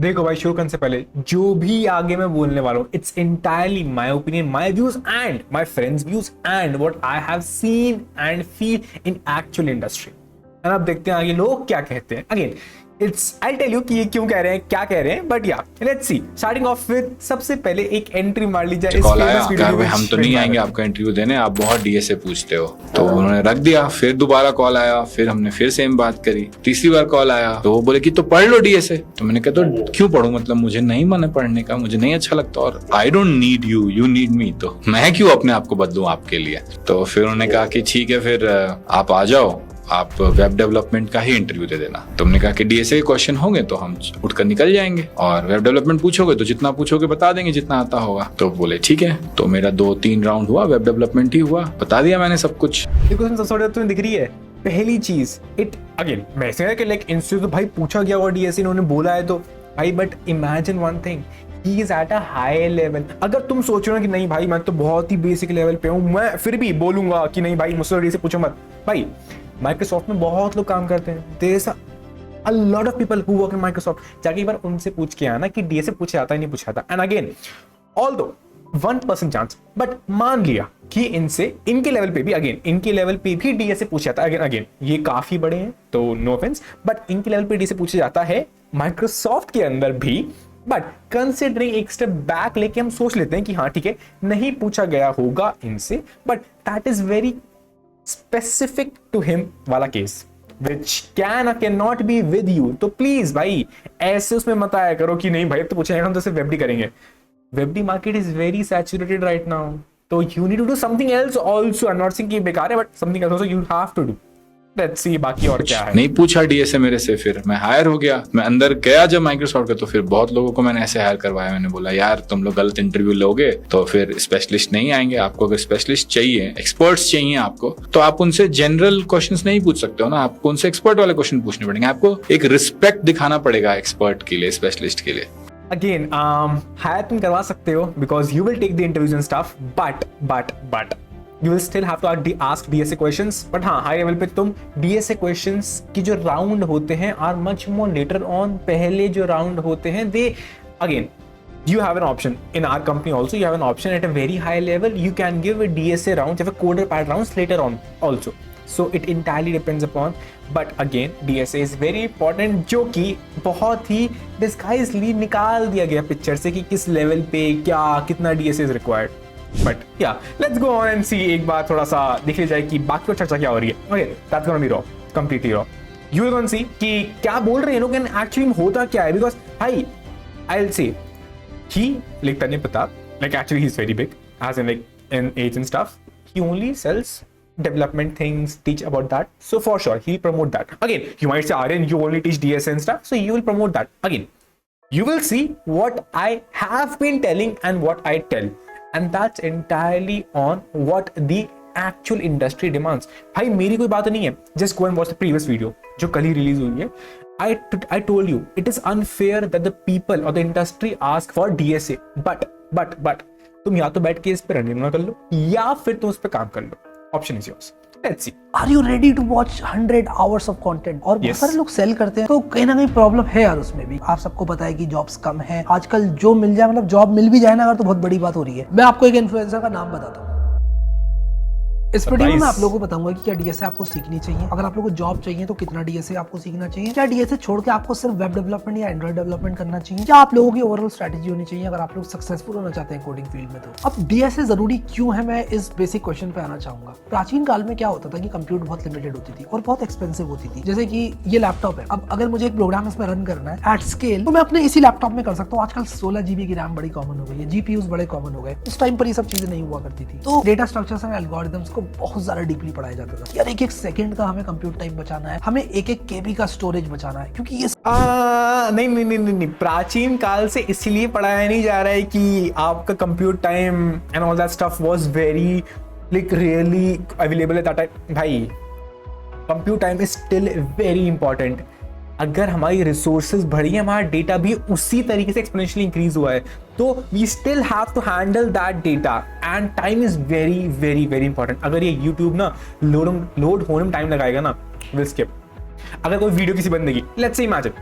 देखो भाई, शुरू करने से पहले जो भी आगे मैं बोलने वाला हूँ, it's entirely my opinion, my views and my friends views and what I have seen and feel in actual industry. And अब देखते हैं आगे लोग क्या कहते हैं। Again it's I tell you कि ये क्यों कह रहे हैं, क्या कह रहे हैं, बट या let's see. Starting of with सबसे पहले एक एंट्री मार ली जाए। कॉल आया, हम तो नहीं आएंगे आपका इंटरव्यू देने, आप बहुत डीएसए पूछते हो, तो उन्होंने रख दिया। फिर दोबारा कॉल आया, फिर हमने फिर सेम बात करी। तीसरी बार कॉल आया तो वो बोले कि तो पढ़ लो डीएसए। तो मैंने कहा तो क्यों पढ़ूं, मतलब मुझे नहीं मन है पढ़ने का, मुझे नहीं अच्छा लगता, और I don't need you, you need me, तो मैं क्यों अपने आप को बदलूं आपके लिए। तो फिर उन्होंने कहा कि ठीक है, फिर आप आ जाओ, आप वेब डेवलपमेंट का ही इंटरव्यू दे देना। तुमने कहा कि डीएसए के क्वेश्चन होंगे तो हम उठकर निकल जाएंगे, और वेब डेवलपमेंट पूछोगे तो जितना पूछोगे बता देंगे, जितना आता होगा। तो बोले ठीक है। तो मेरा 2-3 राउंड हुआ, वेब डेवलपमेंट ही हुआ, बता दिया मैंने सब कुछ। तुम्हें दिख रही है पहली चीज, इट अगेन मैसेज के लाइक इंस्टीट्यूट, तो भाई पूछा गया और डीएसए इन्होंने बोला है तो भाई, but imagine one thing, he is at a high level. अगर तुम सोच रहे हो कि नहीं भाई मैं तो बहुत ही बेसिक लेवल पे हूँ, मैं फिर भी बोलूंगा कि नहीं भाई मुझसे डीएसए पूछो मत। भाई माइक्रोसॉफ्ट में बहुत लोग काम करते हैं, there is a lot of people who work in Microsoft. जाके एक बार उनसे पूछ के आना कि डीएसए पूछा जाता है नहीं पूछा जाता। And again although 1% chance, but मान लिया कि इनसे इनके लेवल पे भी, अगेन इनके लेवल पे भी डीएसए पूछा जाता है। अगेन ये काफी बड़े हैं तो नो ऑफेंस, बट इनके लेवल पे डीएसए पूछा जाता है माइक्रोसॉफ्ट के अंदर भी। बट कंसिडरिंग एक स्टेप बैक लेके हम सोच लेते हैं कि हाँ ठीक है, नहीं पूछा गया होगा इनसे, but that is very specific to him वाला case which can or cannot be with you। तो प्लीज भाई ऐसे उसमें मत आया करो कि नहीं भाई तो पूछेंगे हम तो सिर्फ वेबडी करेंगे। Web D market is very saturated right now, तो you need to do something else also. I am not saying कि बेकार है, but something else also you have to do. Let's see बाकी और क्या है। नहीं पूछा डीएसए मेरे से, फिर मैं हायर हो गया। मैं अंदर गया जब माइक्रोसॉफ्ट का, तो फिर बहुत लोगों को मैंने ऐसे हायर करवाया। मैंने बोला यार तुम लोग गलत इंटरव्यू लोगे तो फिर स्पेशलिस्ट नहीं आएंगे। आपको अगर स्पेशलिस्ट चाहिए, एक्सपर्ट्स चाहिए आपको, तो आप उनसे जनरल क्वेश्चंस नहीं पूछ सकते हो ना, आपको उनसे एक्सपर्ट वाले क्वेश्चन पूछने पड़ेंगे। आपको एक रिस्पेक्ट दिखाना पड़ेगा एक्सपर्ट के लिए, स्पेशलिस्ट के लिए। अगेन हायर तुम करवा सकते हो because you will take the interviews and stuff, but you will still have to ask DSA questions। but हाँ हाई लेवल पे तुम DSA questions की जो राउंड होते हैं are much more later on। पहले जो राउंड होते हैं they again you have an option in our company also, you have an option at a very high level, you can give a DSA rounds, you have a coder pad rounds later on also, so it entirely depends upon। but again DSA is very important, जो कि बहुत ही disguisedly निकाल दिया गया picture से कि किस level पे क्या कितना DSA is required। बट या लेट्स गो ऑन एंड सी। एक बार थोड़ा सा देख ली जाए कि बाकी को चर्चा क्या हो रही है। Okay that's gonna be raw, completely raw. You will gonna see कि क्या बोल रहे हैं लोग एंड एक्चुअली में होता क्या है। बिकॉज भाई आई विल से ही लाइक तन्ने Pratap, like actually he is very big edge in like in edge and stuff, he only sells development things, teach about that, so for sure he'll promote that। again you might say Aryan you only teach DSA and stuff, so you will promote that। again you will see what I have been telling and what I tell, and that's entirely on what the actual industry demands। भाई मेरी कोई बात नहीं है, just go and watch the previous video जो कल ही release हुई है। I told you it is unfair that the people or the industry ask for DSA, but तुम या तो बैठ के इस पे रनिंग कर लो या फिर तुम उस पे काम कर लो। Option is yours. Let's see। Are you ready to watch 100 hours of content? और बहुत सारे लोग सेल करते हैं तो कहीं ना कहीं प्रॉब्लम है यार उसमें भी। आप सबको पता है कि जॉब्स कम है आजकल, जो मिल जाए मतलब जॉब मिल भी जाए ना अगर तो बहुत बड़ी बात हो रही है। मैं आपको एक इन्फ्लुएंसर का नाम बताता हूँ। इस वीडियो में मैं आप लोगों को बताऊंगा कि क्या डीएसए आपको सीखनी चाहिए, अगर आप लोगों को जॉब चाहिए तो कितना डीएसए आपको सीखना चाहिए, क्या डीएसए छोड़ के आपको सिर्फ वेब डेवलपमेंट या एंड्रॉइड डेवलपमेंट करना चाहिए, क्या आप लोगों की ओवरऑल स्ट्रैटेजी होनी चाहिए अगर आप लोग सक्सेसफुल होना चाहते हैं कोडिंग फील्ड में। तो अब डीएसए जरूरी क्यों है, मैं इस बेसिक क्वेश्चन पे आना चाहूंगा। प्राचीन काल में क्या होता था कि कंप्यूटर बहुत लिमिटेड होती थी और बहुत एक्सपेंसिव होती थी। जैसे कि ये लैपटॉप है, अब अगर मुझे एक प्रोग्राम इसमें रन करना है एट स्केल तो मैं अपने इसी लैपटॉप में कर सकता हूँ। आजकल 16 GB की रैम बड़ी कॉमन हो गई है, जीपीयूज बड़े कॉमन हो गए। उस टाइम पर ये सब चीजें नहीं हुआ करती थी, तो डेटा स्ट्रक्चर्स एंड एल्गोरिथम्स को बहुत ज्यादा डीपली पढ़ाया जाता था। यार एक सेकंड का हमें कंप्यूट टाइम बचाना है, हमें एक केबी का स्टोरेज बचाना है, क्योंकि ये नहीं प्राचीन काल से इसलिए पढ़ाया नहीं जा रहा है कि आपका compute time and all that stuff was very like really available at that time. भाई compute time is still very important. अगर हमारी रिसोर्सेज बढ़ी है, हमारा डेटा भी उसी तरीके से एक्सपोनेंशियली इंक्रीज हुआ है, तो we still have to handle that data and time is very very very important. अगर ये यूट्यूब ना लोड होने में टाइम लगाएगा ना, विल स्किप। अगर कोई वीडियो किसी बंदे की, let's say imagine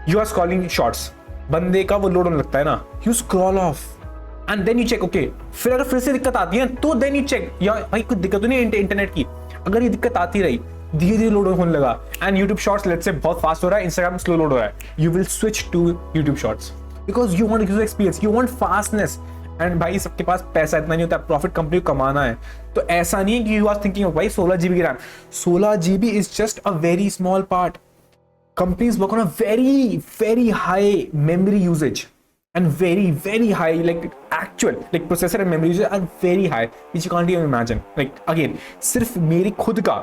you are scrolling shorts, बंदे का वो लोड होने लगता है ना, you scroll off and then you check, okay, फिर अगर फिर से दिक्कत आती है तो देन यू चेक, या भाई कुछ दिक्कत तो नहीं इंटरनेट की। अगर ये दिक्कत आती रही, धीरे धीरे लोड होने लगा, and YouTube shorts let's say बहुत फास्ट हो रहा है, इंस्टाग्राम स्लो लोड हो रहा है, you will switch to YouTube shorts because you want user experience, you want fastness. And भाई सबके पास पैसा इतना नहीं होता, प्रॉफिट कंपनी को कमाना है, तो ऐसा नहीं है कि यू आर थिंकिंग भाई 16 GB की RAM, 16 GB is just a very small part. Companies work on a very very high memory usages and very high like actual like processor and memory usage are very high which you can't even imagine. Like again सिर्फ मेरी खुद का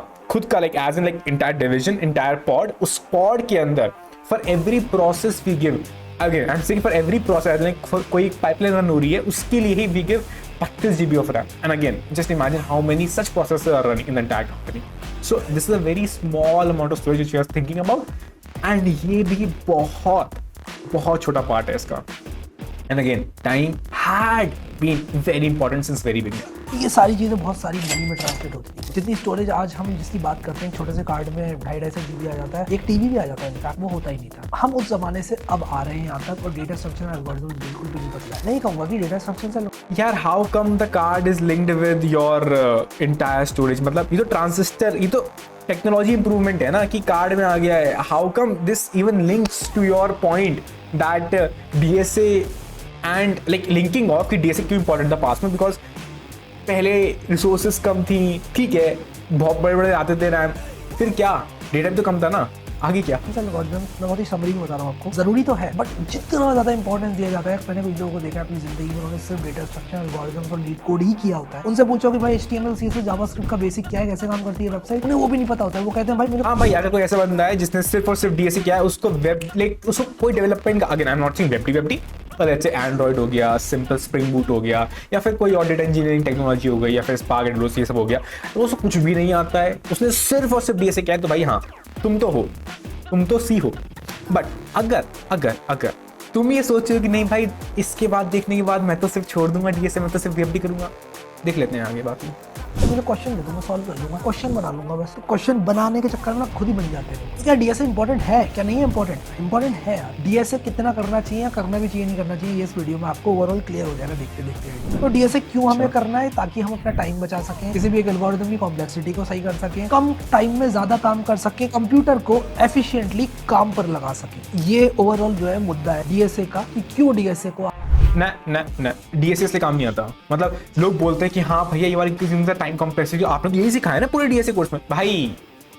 like as in like entire division entire pod, उस pod के अंदर for every process we give, again I'm saying for every process like for कोई pipeline run हो रही है उसके लिए ही we give 32 GB of RAM, and again just imagine how many such processors are running in the entire company. So this is a very small amount of storage which you are thinking about, and ये भी बहुत छोटा part है इसका। And again, time had been very important since very beginning. ये सारी चीज़ें बहुत सारी मनी में ट्रांसलेट होती है। जितनी स्टोरेज आज हम जिसकी बात करते हैं, छोटे से कार्ड में 2.5 GB आ जाता है, एक टीवी भी आ जाता है, इनफैक्ट वो होता ही नहीं था। हम उस जमाने से अब आ रहे हैं यहाँ तक, और डेटा स्ट्रक्चर और एल्गोरिथम बिल्कुल भी नहीं बदला है। नहीं कहूँगा कि डेटा स्ट्रक्चर से यार how come the card is linked with your entire storage, मतलब ये तो ट्रांजिस्टर, ये तो टेक्नोलॉजी इंप्रूवमेंट है ना कि कार्ड में आ गया है। How come this even links to your point that DSA and like linking off कि DSA क्यों इंपॉर्टेंट था पास में, बिकॉज पहले रिसोर्सेज कम थी, ठीक है, बहुत बड़े आते थे रैम, फिर क्या डेटा भी तो कम था ना, आगे क्या। मैं बहुत ही समरी में बता रहा हूँ आपको, जरूरी तो है बट जितना ज़्यादा इंपॉर्टेंस दिया जाता है, मैंने कुछ लोगों को देखा अपनी जिंदगी में, उन्होंने सिर्फ डेटा स्ट्रक्चर एल्गोरिथम्स और लीड कोड ही किया होता है। उनसे पूछो कि भाई HTML CSS जावास्क्रिप्ट का बेसिक क्या है, कैसे काम करती है वेबसाइट, उन्हें वो भी नहीं पता होता है। वो कहते हैं भाई मुझे, हाँ भाई अगर कोई ऐसा बंदा है जिसने सिर्फ और सिर्फ DSA किया है, उसको वेब लाइक उसको कोई डेवलपमेंट का, again I am not saying web पर जैसे एंड्रॉइड हो गया, सिंपल स्प्रिंग बूट हो गया, या फिर कोई और डेटा इंजीनियरिंग टेक्नोलॉजी हो गई, या फिर स्पार्क एंड्रोस ये सब हो गया, तो उसको कुछ भी नहीं आता है, उसने सिर्फ और सिर्फ DSA किया है, तो भाई हाँ तुम तो सी हो। बट अगर तुम ये सोचो कि नहीं भाई इसके बाद देखने के बाद मैं तो सिर्फ छोड़ दूंगा DSA, मैं तो सिर्फ वेब करूंगा, देख लेते हैं आगे बात में। तो मुझे क्वेश्चन दे दो, मैं सॉल्व कर लूंगा, क्वेश्चन बना लूंगा बस। क्वेश्चन बनाने के चक्कर में खुद ही बन जाते हैं। क्या DSA इंपॉर्टेंट है, क्या नहीं है इंपॉर्टेंट है यार। DSA कितना करना चाहिए, करना भी चाहिए, नहीं करना चाहिए, ये इस वीडियो में आपको ओवरऑल क्लियर हो जाएगा देखते देखते। तो DSA क्यों हमें करना है, ताकि हम अपना टाइम बचा सकें, किसी भी एक एल्गोरिथम की कॉम्प्लेक्सिटी को सही कर सकें, कम टाइम में ज्यादा काम कर सकें, कंप्यूटर को एफिशिएंटली काम पर लगा सकें। ये ओवरऑल जो है मुद्दा है DSA का, कि क्यों DSA को ना DSA से काम नहीं आता। मतलब लोग बोलते हैं कि हाँ भैया ये वाली टाइम कॉम्प्लेक्सिटी आपने तो यही सिखाया ना पूरे DSA कोर्स में भाई।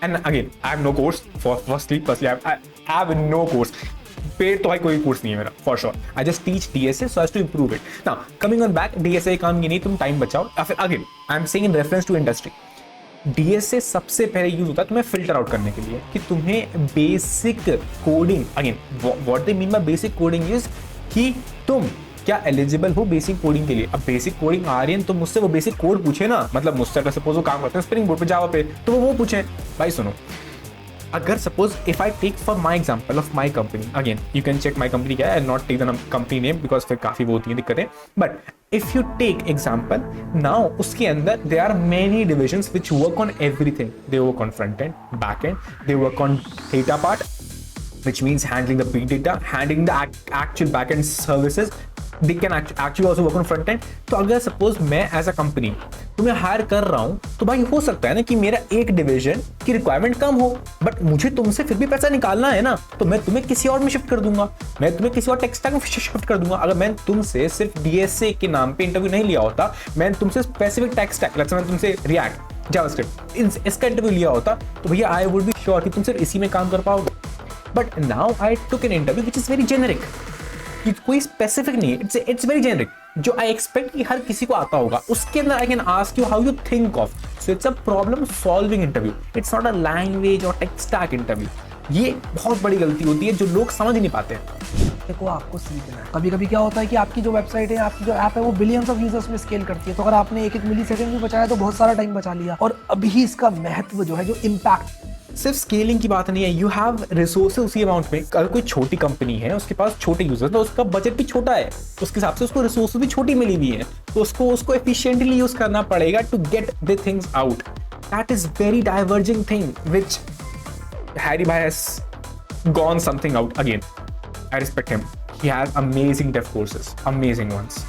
And again I have no course, firstly I have no course, paid तो भाई कोई कोर्स नहीं है मेरा for sure. I just teach DSA so as to improve it. Now coming on back, DSA काम ये नहीं तुम टाइम बचाओ, या फिर again I am saying in reference to industry, DSA सबसे पहले यूज होता है तुम्हें फिल्टर आउट करने के लिए, कि तुम्हें basic coding, again what they mean by basic coding is कि तुम क्या एलिजिबल हो बेसिक कोडिंग के लिए। अब बेसिक कोडिंग आ रही है तो मुझसे वो बेसिक कोड पूछे ना, मतलब मुझसे अगर सपोज वो काम करते हैं स्प्रिंग बोर्ड पे, जावा पे, तो वो पूछे। भाई सुनो, अगर suppose if I take for my example of my company, again you can check my company क्या है, I not take the company name because फिर काफी वो होती है दिक्कतें, but if you take example now, उसके अंदर there are many divisions which work on everything. They work on front end, back end, they work on data part which means handling the big data, handling the actual backend services. They can actually also work on front end. तो अगर suppose मैं as a company तुम्हें higher कर रहा हूँ, तो भाई हो सकता है ना कि मेरा एक डिवीजन की रिक्वायरमेंट कम हो, बट मुझे तुमसे फिर भी पैसा निकालना है ना, तो मैं तुम्हें किसी और में शिफ्ट कर दूंगा, मैं तुम्हें किसी और टेक स्टैक में शिफ्ट कर दूंगा। अगर मैं तुमसे सिर्फ DSA के नाम पे इंटरव्यू नहीं लिया होता, मैं तुमसे specific tech stack, let's say मैं तुमसे रिएक्ट, जावास्क्रिप्ट इसका इंटरव्यू लिया होता, तो भैया आई वुड बी श्योर कि तुम सिर्फ इसी में काम कर पाओगे। But now I took an interview which is very generic, कि कोई स्पेसिफिक नहीं है, इट्स वेरी जेनरिक, जो आई एक्सपेक्ट कि हर किसी को आता होगा। उसके अंदर I can ask you how you think of, so it's a problem solving interview, it's not a language और टेक स्टैक इंटरव्यू। ये बहुत बड़ी गलती होती है जो लोग समझ नहीं पाते हैं। देखो आपको सीखना है। कभी कभी क्या होता है कि आपकी जो वेबसाइट है, आपकी जो ऐप है, वो बिलियंस ऑफ यूजर्स में स्केल करती है, तो अगर आपने एक मिली सेकंड भी बचाया तो बहुत सारा टाइम बचा लिया। और अभी इसका महत्व जो है, जो इम्पैक्ट, सिर्फ स्केलिंग की बात नहीं है, यू हैव रिसोर्सेज उसी अमाउंट में। अगर कोई छोटी कंपनी है, उसके पास छोटे यूजर्स, तो उसका बजट भी छोटा है, उसके हिसाब से उसको रिसोर्सेज भी छोटी मिली हुई है, तो उसको एफिशिएंटली यूज करना पड़ेगा to get the things out. That is very diverging thing which Harry भाई has gone something out. Again I respect him, he has amazing dev courses, amazing ones.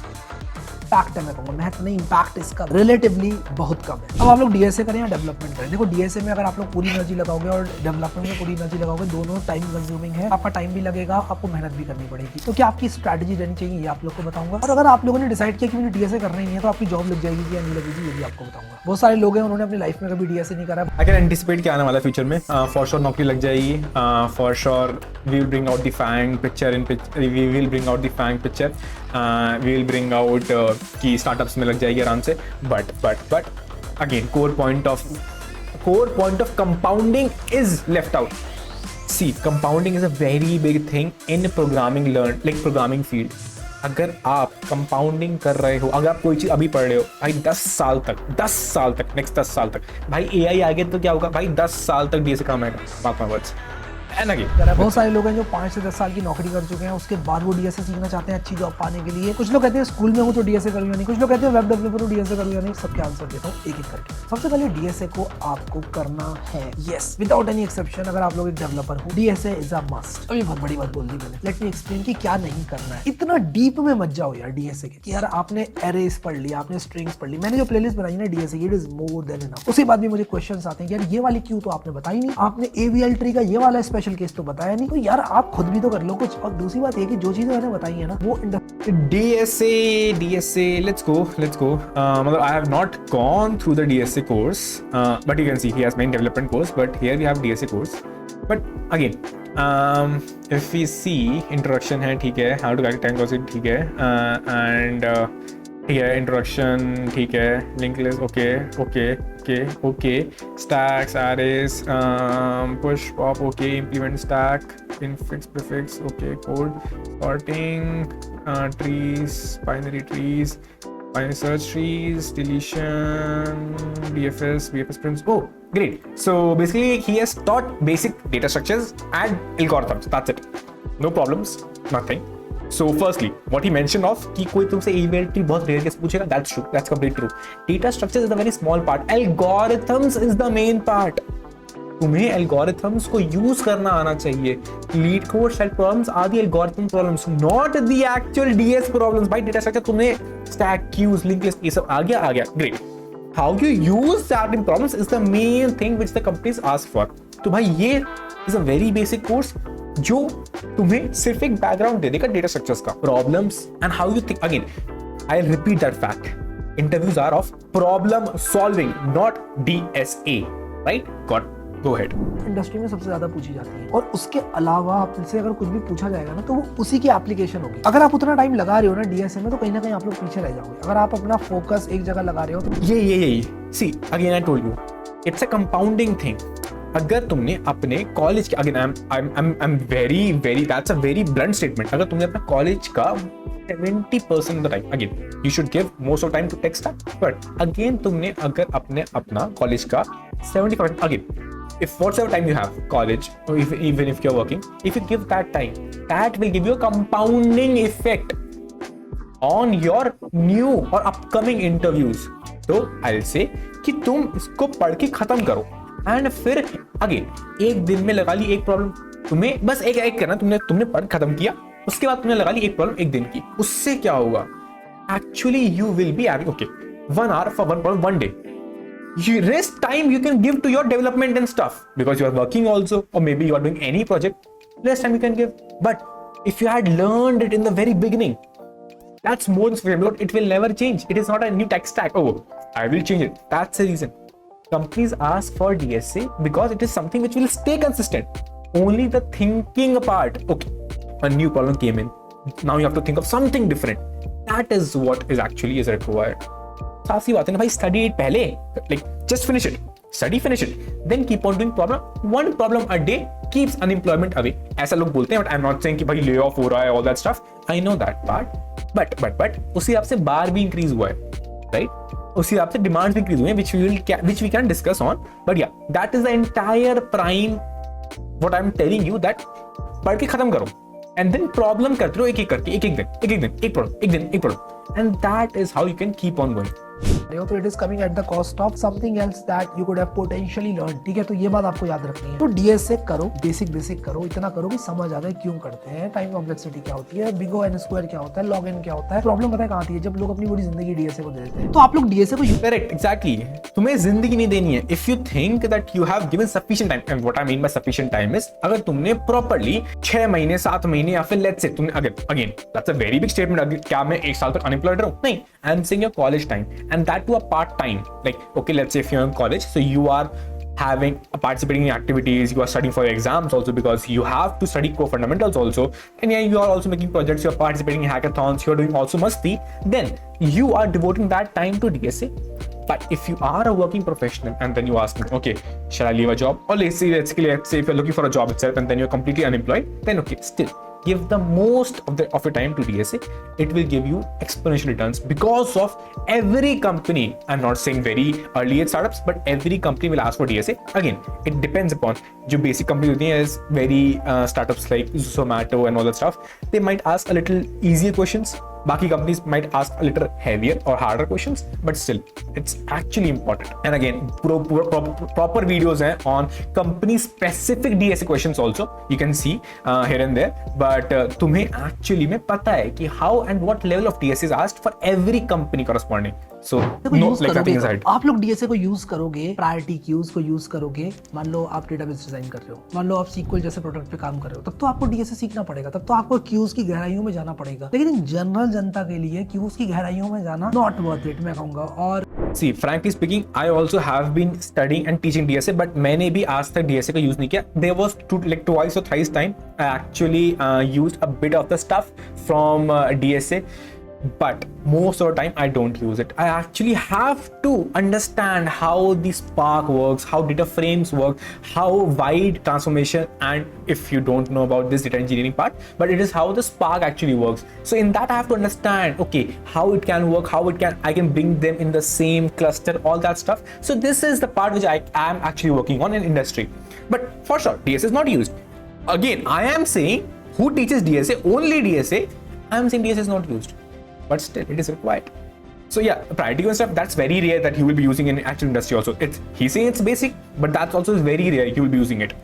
Impact है, मैं कहूँगा महत्व नहीं, इम्पैक्ट इसका relatively बहुत कम है। अब आप लोग डीएसए करें या डेवलपमेंट करें, देखो डीएसए में अगर आप लोग पूरी एनर्जी लगाओगे और डेवलपमेंट में पूरी एनर्जी लगाओगे, दोनों टाइम कंज्यूमिंग है, आपका टाइम भी लगेगा, आपको मेहनत भी करनी पड़ेगी। तो क्या आपकी स्ट्रैटेजी रहनी चाहिए, ये आप लोग को बताऊंगा। और अगर आप लोगों ने डिसाइड किया कि मुझे डीएसए करना ही है, तो आपकी जॉब लग जाएगी या नहीं लगेगी, ये भी आपको बताऊंगा। बहुत सारे लोग हैं उन्होंने अपनी लाइफ में कभी डीएसए नहीं करा। आई कैन एंटिसिपेट क्या आने वाला फ्यूचर में। फॉर श्योर नौकरी लग जाएगी, for sure we will bring out the FAANG picture we will bring out the FAANG picture, we will bring out की स्टार्टअप्स में लग जाएगी आराम से। But again core point of compounding is left out. See, compounding is a very big thing in programming field. अगर आप compounding कर रहे हो, अगर आप कोई चीज अभी पढ़ रहे हो भाई 10 साल तक नेक्स्ट 10 साल तक भाई एआई आ गया तो क्या होगा भाई, 10 साल तक डीएसए काम आएगा। Mark my words. बहुत सारे लोग हैं जो 5 से 10 साल की नौकरी कर चुके हैं, उसके बाद वो डीएसए सीखना चाहते हैं अच्छी जॉब पाने के लिए। कुछ लोग कहते हैं स्कूल में हूँ तो डीएसए करूँगा नहीं, कुछ लोग कहते हैं वेब डेवलपर हूँ डीएसए करूँगा नहीं। सबके आंसर देता हूँ एक एक करके। सबसे पहले डीएसए को आपको करना है, यस, विदाउट एनी एक्सेप्शन। अगर आप लोग एक डेवलपर हो, डीएसए इज अ मस्ट। अभी बहुत बड़ी बात बोल दी मैंने, लेट मी एक्सप्लेन कि क्या नहीं करना है। इतना डीप में मत जाओ यार डीएसए के, यार आपने एरेस पढ़ लिया, आपने स्ट्रिंग्स पढ़ ली। मैंने जो प्लेलिस्ट बनाई ना DSA, it is more than enough. उसके बाद भी मुझे क्वेश्चंस आते हैं यार ये वाली क्यों तो आपने बताई नहीं, आपने एवीएल ट्री का ये वाला स्पेशल केस तो बताया नहीं। तो यार आप खुद भी तो कर लो कुछ। और दूसरी बात ये कि जो चीजें मैंने बताई है ना वो DSA, let's go. मतलब I have not gone through the DSA course, but you can see he has main development course, but here we have DSA course. But again, if we see introduction है, ठीक है, how to calculate time cost, ठीक है, and ठीक है, introduction ठीक है, link list okay, stacks, arrays, push pop okay, implement stack, infix prefix okay, code sorting, trees, binary search trees, deletion, BFS prints. Oh great, so basically he has taught basic data structures and algorithms, that's it, no problems, nothing. So firstly, what he mentioned of कि कोई तुमसे EVL tree बहुत rare case पूछेगा, that's true, that's completely true. Data structures is the very small part. Algorithms is the main part. तुम्हें algorithms को use करना आना चाहिए. Lead code set problems are the algorithm problems, not the actual DS problems. भाई data structure तुमने stack, queues, linked list ये सब आ गया, great. How you use certain problems is the main thing which the companies ask for. तो भाई ये is a very basic course जो तुम्हें सिर्फ एक बैकग्राउंड दे देगा डेटा स्ट्रक्चर्स का, problems and how you think. Again I repeat that fact, interviews are of problem solving, not DSA, right? Go ahead. Industry में सबसे ज्यादा पूछी जाती है, और उसके अलावा आपसे अगर कुछ भी पूछा जाएगा ना तो वो उसी की एप्लीकेशन होगी। अगर आप उतना टाइम लगा रहे हो ना डीएसए में तो कहीं ना कहीं आप लोग पीछे रह जाओगे। अगर आप अपना फोकस एक जगह लगा रहे हो तो ये see again I told you it's a compounding thing. अगर तुमने अपने कॉलेज के, again I am very that's a very blunt statement, अगर तुमने अपना कॉलेज का 70% of the time, again you should give most of time to tech stack, but again तुमने अगर अपना कॉलेज का 70%, again if whatever time you have college or even if you're working, if you give that time, that will give you a compounding effect on your new or upcoming interviews. तो I'll say कि तुम इसको पढ़ के खत्म करो and फिर again एक दिन में लगा ली एक प्रॉब्लम, तुम्हें बस एक करना, तुमने पढ़ खत्म किया, उसके बाद तुमने लगा ली एक प्रॉब्लम एक दिन की। उससे क्या होगा, actually you will be having okay 1 hour for one problem one day. You rest time you can give to your development and stuff because you are working also, or maybe you are doing any project, less time you can give. But if you had learned it in the very beginning, that's more than sufficient. It will never change. It is not a new tech stack. Oh, I will change it. That's the reason companies ask for DSA, because it is something which will stay consistent. Only the thinking part, okay, a new problem came in, now you have to think of something different. That is what is actually is required. साफ सी बात है ना भाई, study it पहले, like just finish it, study finish it, then keep on doing problem, one problem a day keeps unemployment away, ऐसा लोग बोलते हैं, but I am not saying कि भाई ले ऑफ हो रहा है, all that stuff, I know that part, but उसी हिसाब से बार भी इंक्रीज हुआ है, राइट? उसी हिसाब से डिमांड्स भी इंक्रीज हुए हैं, which we can discuss on, but yeah, that is the entire prime what I am telling you, that पढ़ के खत्म करो and then problem करते रहो एक एक करके, एक दिन एक प्रॉब्लम, एक दिन एक problem, and that is how you can keep on going. तो it is coming at the cost of something else that you could have potentially learn. ठीक है, तो ये बात आपको याद रखनी है। तो डीएसए करो, बेसिक करो, इतना करो कि समझ आ जाए क्यों करते हैं, टाइम कॉम्प्लेक्सिटी क्या होती है, बिग O N स्क्वायर क्या होता है, log n क्या होता है। प्रॉब्लम पता है कहाँ आती है, जब लोग अपनी पूरी जिंदगी डीएसए को दे देते हैं। तो आप लोग डीएसए को करेक्ट, एग्जैक्टली, तुम्हें जिंदगी नहीं देनी है। If you think that you have given sufficient time, and what I mean by sufficient time is, अगर तुमने प्रॉपर्ली 6 महीने 7 महीने या फिर लेट्स से तुमने again that's a very big statement, क्या मैं 1 साल तक अनएम्प्लॉयड रहूं? नहीं, I am saying your college time and that too a part time. Like okay, let's say if you are in college, so you are having participating in activities, you are studying for your exams also because you have to study core fundamentals also, and yeah, you are also making projects, you are participating in hackathons, you are doing also masti, then you are devoting that time to DSA. But if you are a working professional and then you ask me, okay, shall I leave a job, or let's say if you're looking for a job itself and then you're completely unemployed, then okay, still give the most of your time to DSA. It will give you exponential returns because of every company. I'm not saying very early age startups, but every company will ask for DSA. Again, it depends upon जो basic company होती हैं, is very startups like Zomato and all that stuff. They might ask a little easier questions. Baki companies might ask a little heavier or harder questions, but still, it's actually important. And again, proper videos on company-specific DSA questions also you can see here and there. But तुम्हें actually में पता है कि how and what level of DSA is asked for every company corresponding. So no, like nothing aside. आप लोग DSA को use करोगे, priority cues को यूज करोगे। मान लो आप डेटाबेस डिजाइन कर रहे हो, मान लो आप SQL जैसे प्रोडक्ट पे काम कर रहे हो, तब तो आपको डीएसए सीखना पड़ेगा, तब तो आपको क्यूज की गहराइयों में जाना पड़ेगा। लेकिन जनरल जनता के लिए क्यूज की गहराइयों में जाना नॉट वर्थ इट, मैं कहूंगा। और See, frankly speaking, I also have been studying and teaching DSA, but मैंने भी आज तक DSA का यूज नहीं किया. There was twice or thrice time I actually used a bit of the stuff from DSA, but most of the time I don't use it. I actually have to understand how the Spark works, how data frames work, how wide transformation, and if you don't know about this data engineering part, but it is how the Spark actually works. So in that I have to understand, okay, how it can work, how I can bring them in the same cluster, all that stuff. So this is the part which I am actually working on in industry. But for sure, DSA is not used. Again, I am saying who teaches DSA? Only DSA. I am saying DSA is not used. But still it is required. So yeah, priority and stuff, that's very rare that you will be using in actual industry also. He's saying it's basic, but that's also very rare you will be using it.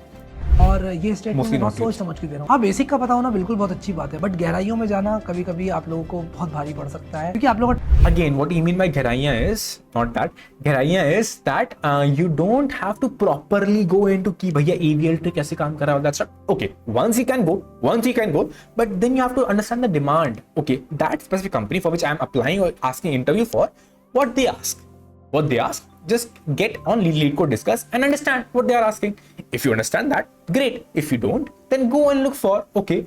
और ये statement मैं बहुत सोच समझ के दे रहा हूँ। हाँ, बेसिक का पता होना बिल्कुल बहुत अच्छी बात है, बट गहराइयों में जाना कभी कभी आप लोगों को बहुत भारी पड़ सकता है, क्योंकि आप लोगों Again, what you mean by गहराइयाँ is not that. गहराइयाँ is that you don't have to properly go into कि भैया AVL कैसे काम कर रहा है, that's not. Okay, once you can go, but then you have to understand the demand. Okay, that specific company for which I am applying or asking interview for, what they ask, just get on lead code discuss and understand what they are asking. If you understand that, great. If you don't, then go and look for, okay,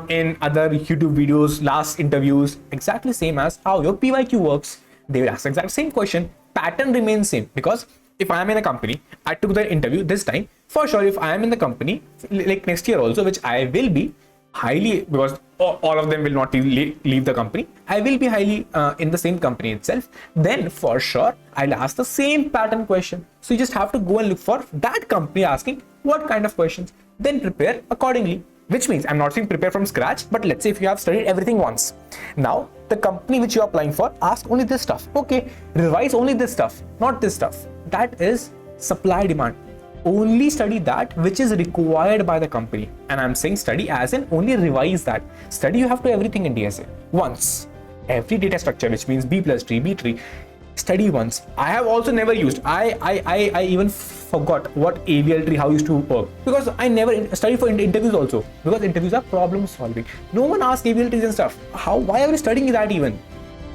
in other YouTube videos, last interviews, exactly same as how your PYQ works. They will ask the exact same question. Pattern remains same, because if I am in a company, I took the interview this time. For sure, if I am in the company like next year also, which I will be highly, because all of them will not leave the company, I will be highly in the same company itself, then for sure I'll ask the same pattern question. So you just have to go and look for that company asking what kind of questions, then prepare accordingly. Which means, I'm not saying prepare from scratch, but let's say if you have studied everything once, now the company which you're applying for asks only this stuff. Okay, revise only this stuff, not this stuff. That is supply demand. Only study that which is required by the company. And I'm saying study as in only revise that. Study you have to everything in DSA once. Every data structure, which means B plus tree, B tree, study once. I have also never used. I even forgot what AVL tree how used to work, because I never studied for interviews also, because interviews are problem solving. No one asks AVL trees and stuff. Why are you studying that even?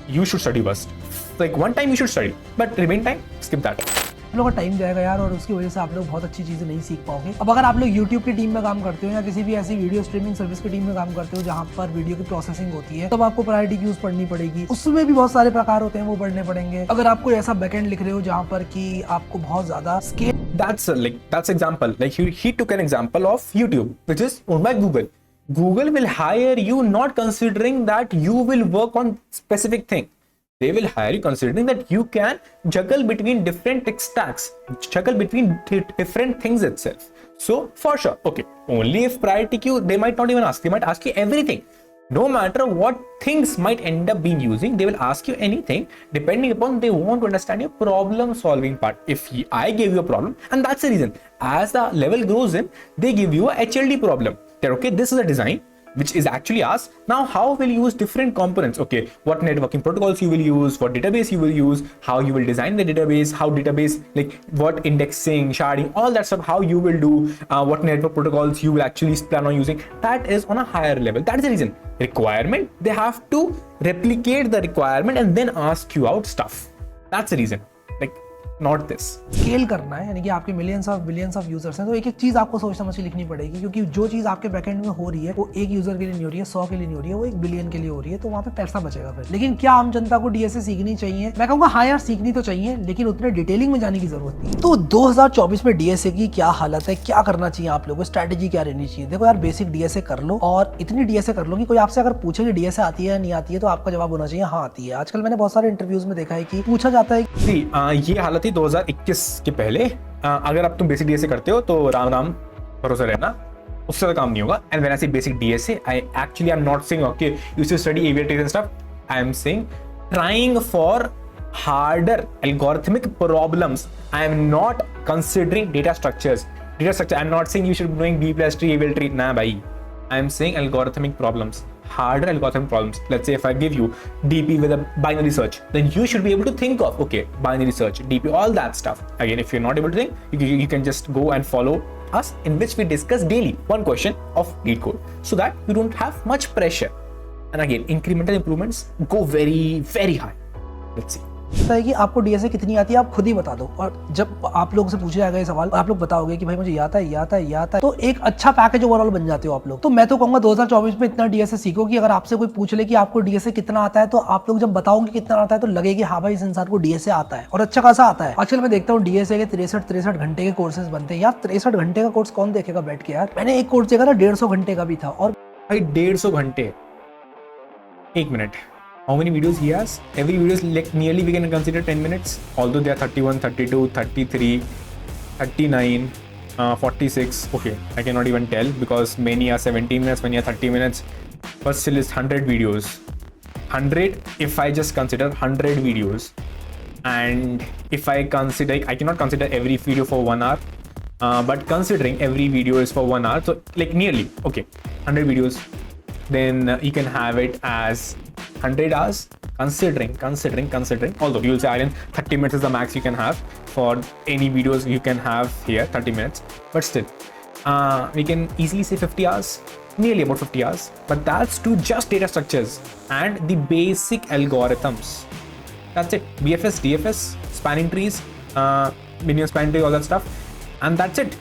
You should study first. Like one time you should study, but remain time, skip that. आप लोगों का time जाएगा यार, और उसकी वजह से आप लोग बहुत अच्छी चीज़ें नहीं सीख पाओगे। अब अगर आप लोग YouTube की टीम में काम करते हो या किसी भी ऐसी वीडियो स्ट्रीमिंग सर्विस की टीम में काम करते हो जहाँ पर वीडियो की प्रोसेसिंग होती है, तब आपको प्रायोरिटी क्यूज पढ़नी पड़ेगी। उसमें भी बहुत सारे प्रकार होते हैं, वो पढ़ने पड़ेंगे। अगर आप कोई ऐसा बैकएंड लिख रहे हो जहाँ पर कि आपको बहुत ज्यादा scale, that's example. Like he took an example of YouTube, which is owned by Google. Google will hire you not considering that you will work on specific thing. They will hire you considering that you can juggle between different tech stacks, juggle between different things itself. So for sure, okay, only if priority queue, they might not even ask, they might ask you everything. No matter what things might end up being using, they will ask you anything depending upon they want to understand your problem solving part. If I gave you a problem, and that's the reason, as the level grows in, they give you a HLD problem. That okay, this is a design which is actually asked. Now, how will you use different components? Okay, what networking protocols you will use, what database you will use, how you will design the database, how database, like what indexing, sharding, all that stuff, how you will do, what network protocols you will actually plan on using. That is on a higher level. That is the reason. Requirement, they have to replicate the requirement and then ask you out stuff. That's the reason. Like, not this. Scale करना है, यानी कि आपके millions of billions of users हैं, तो एक एक चीज आपको सोच समझ के लिखनी पड़ेगी, क्योंकि जो चीज आपके बैकएंड में हो रही है वो एक यूजर के लिए नहीं हो रही है, 100 के लिए नहीं हो रही है, वो 1 बिलियन के लिए हो रही है, तो वहाँ पे पैसा बचेगा फिर। लेकिन क्या आम जनता को डीएसए सीखनी चाहिए? मैं कहूँगा हाँ यार, सीखनी तो चाहिए, लेकिन उतने डिटेलिंग में जाने की जरूरत नहीं है। तो 2024 में डीएसए की क्या हालत है, क्या करना चाहिए आप लोगों को, स्ट्रैटेजी क्या रहनी चाहिए? देखो यार, बेसिक डीएसए कर लो, और इतनी डीएसए कर लो कि कोई आपसे अगर पूछे कि डीएसए आती है या नहीं आती है, तो आपका जवाब होना चाहिए हाँ आती है। आजकल मैंने बहुत सारे इंटरव्यूज में देखा है कि पूछा जाता है। ये हालत थी 2021 के पहले। अगर आप तुम बेसिक डीएसए करते हो तो राम राम भरोसा रहना, उससे ज्यादा काम नहीं होगा। And when I say basic DSA, I actually I am not saying okay you should study एवीएटीज and stuff. I am saying trying for harder algorithmic problems. I am not considering data structures. I'm not saying you should be knowing B plus tree, AVL tree. Nah, bhai. I am saying algorithmic problems, harder algorithmic problems. Let's say if I give you DP with a binary search, then you should be able to think of, okay, binary search, DP, all that stuff. Again, if you're not able to think, you can just go and follow us, in which we discuss daily one question of lead code, so that you don't have much pressure. And again, incremental improvements go very, very high. Let's see. है कि आपको DSA कितनी आती है, आप खुद ही बता दो, और जब आप लोगों से पूछा जाएगा ये सवाल, आप लोग बताओगे कि भाई मुझे ये आता है, तो एक अच्छा पैकेज ओवरऑल बन जाते हो आप लोग। तो मैं तो कहूंगा 2024 में इतना डीएसए सीखो कि अगर आपसे कोई पूछ ले कि आपको डीएसए कितना आता है, तो आप लोग जब बताओगे कितना आता है तो लगे कि हाँ भाई इस इंसान को डीएसए आता है, और अच्छा खासा आता है। आजकल मैं देखता हूँ डीएसए के 63 घंटे के कोर्सेज बनते हैं। यार 63 घंटे का कोर्स कौन देखेगा बैठ के? यार मैंने एक कोर्स देखा था 150 घंटे का भी था। और भाई 150 घंटे, एक minute, how many videos he has? Every video is like nearly we can consider 10 minutes, although they are 31, 32, 33, 39, 46. Okay, I cannot even tell because many are 17 minutes, many are 30 minutes, but still it's 100 videos. 100, if I just consider 100 videos, and if I consider, I cannot consider every video for 1 hour, but considering every video is for 1 hour, so like nearly, okay, 100 videos, then you can have it as 100 hours, considering, although you will say Aryan 30 minutes is the max you can have for any videos you can have here, 30 minutes, but still we can easily say 50 hours, nearly about 50 hours, but that's to just data structures and the basic algorithms. That's it. BFS, DFS, spanning trees, linear spanning tree, all that stuff, and that's it.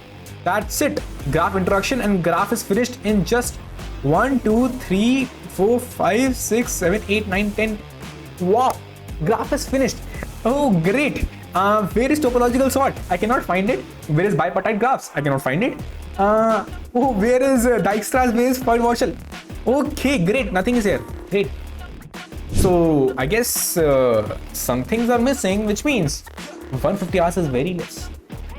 Graph introduction, and graph is finished in just 1, 2, 3, 4, 5, 6, 7, 8, 9, 10. Wow, graph is finished. Oh, great. Where is topological sort? I cannot find it. Where is bipartite graphs? I cannot find it. Where is Dijkstra's based point Marshall? Okay, great. Nothing is here. Great. So I guess some things are missing, which means 150 hours is very less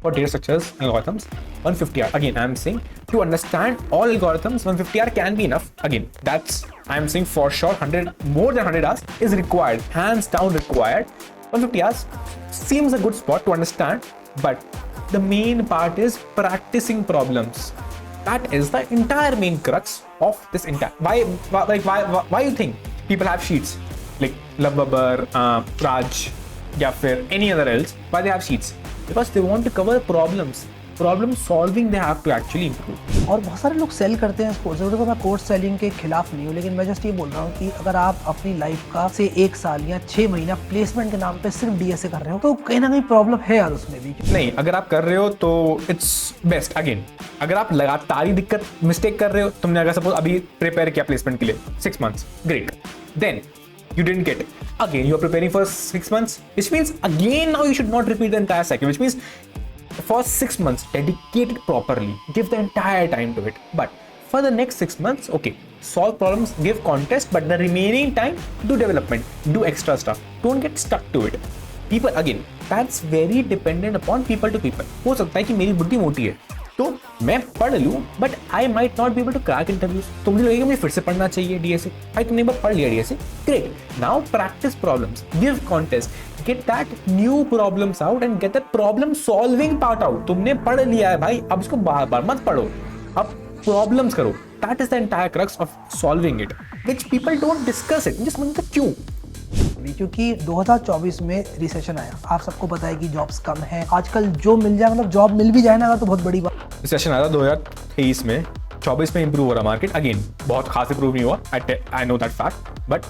for data structures and algorithms. 150 hours. Again, I'm saying to understand all algorithms, 150 hours can be enough. Again, that's, I'm saying for sure 100, more than 100 hours is required, hands down required. 150 hours seems a good spot to understand, but the main part is practicing problems. That is the entire main crux of this entire. Why you think people have sheets like Labbabar, Raj, या फिर any other else? Why they have sheets? Because they want to cover problems. Problem solving they have to actually improve. और बहुत सारे लोग cell करते हैं इसको। जरूर देखो, मैं कोर्स सेलिंग के खिलाफ नहीं हूँ, लेकिन मैं जस्ट ये बोल रहा हूँ कि अगर आप अपनी लाइफ का से 1 साल या 6 महीना प्लेसमेंट के नाम पे सिर्फ डीएसए कर रहे हो, तो कहीं ना कहीं प्रॉब्लम है यार उसमें भी। नहीं, अगर आप कर रहे हो तो इट्स बेस्ट। अगेन, अगर आप लगातार ही दिक्कत मिस्टेक कर रहे हो, तुमने अगर सपोज अभी प्रिपेयर किया प्लेसमेंट के लिए 6 months, great, then you didn't get it. Again, you're preparing for 6 months, which means again now you should not repeat the entire cycle, which means for 6 months, dedicate it properly, give the entire time to it. But for the next 6 months, okay, solve problems, give contest, but the remaining time, do development, do extra stuff. Don't get stuck to it. People, again, that's very dependent upon people to people. हो सकता है कि मेरी बुद्धि मोटी है, तो मैं पढ़ लूँ but I might not be able to crack interviews. तो मुझे लगेगा मुझे फिर से पढ़ना चाहिए डीएसए। भाई तुमने एक बार पढ़ लिया DSA, great, now practice problems, give contest, get that new problems out and get the problem solving part out. तुमने पढ़ लिया है भाई, अब इसको बार बार मत पढ़ो, अब प्रॉब्लम्स करो। That is the entire crux of solving it, which people don't discuss it. Just मतलब क्यों? क्योंकि 2024 में रिसेशन आया, आप सबको पता है कि जॉब्स कम है आजकल, जो मिल जाए मतलब जॉब मिल भी जाए ना अगर तो बहुत बड़ी बात। रिसेशन आया था 2023 में, 24 में इंप्रूव हो रहा मार्केट, अगेन बहुत खास इंप्रूव नहीं हुआ, आई नो दैट फैक्ट, बट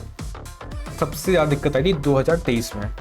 सबसे ज्यादा दिक्कत आई थी 2023 में।